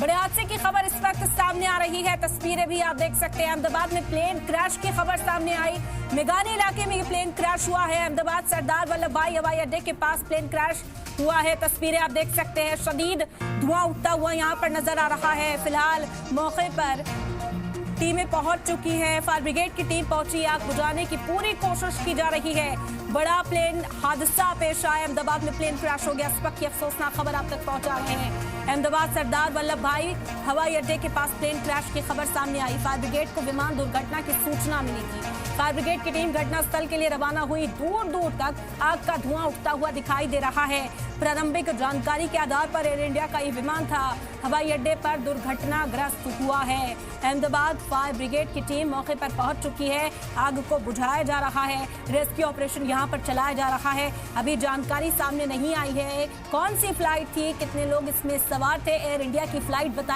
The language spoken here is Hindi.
बड़े हादसे की खबर इस वक्त सामने आ रही है। तस्वीरें भी आप देख सकते हैं। अहमदाबाद में प्लेन क्रैश की खबर सामने आई। मेघानी इलाके में ये प्लेन क्रैश हुआ है। अहमदाबाद सरदार वल्लभ भाई हवाई अड्डे के पास प्लेन क्रैश हुआ है। तस्वीरें आप देख सकते हैं। शदीद धुआं उठता हुआ यहाँ पर नजर आ रहा है। फिलहाल मौके पर टीमें पहुंच चुकी हैं। फायर ब्रिगेड की टीम पहुंची। आग बुझाने की पूरी कोशिश की जा रही है। बड़ा प्लेन हादसा पेश आया। अहमदाबाद में प्लेन क्रैश हो गया। इस वक्त की अफसोसनाक खबर आप तक पहुंचा रहे हैं। अहमदाबाद सरदार वल्लभ भाई हवाई अड्डे के पास प्लेन क्रैश की खबर सामने आई। फायर ब्रिगेड को विमान दुर्घटना की सूचना मिली थी। फायर ब्रिगेड की टीम घटनास्थल के लिए रवाना हुई। दूर दूर तक आग का धुआं उठता हुआ दिखाई दे रहा है। प्रारंभिक जानकारी के आधार पर एयर इंडिया का ये विमान था हवाई अड्डे पर दुर्घटनाग्रस्त हुआ है। अहमदाबाद फायर ब्रिगेड की टीम मौके पर पहुंच चुकी है। आग को बुझाया जा रहा है। रेस्क्यू ऑपरेशन यहां पर चलाया जा रहा है। अभी जानकारी सामने नहीं आई है कौन सी फ्लाइट थी, कितने लोग इसमें सवार थे। एयर इंडिया की फ्लाइट बताई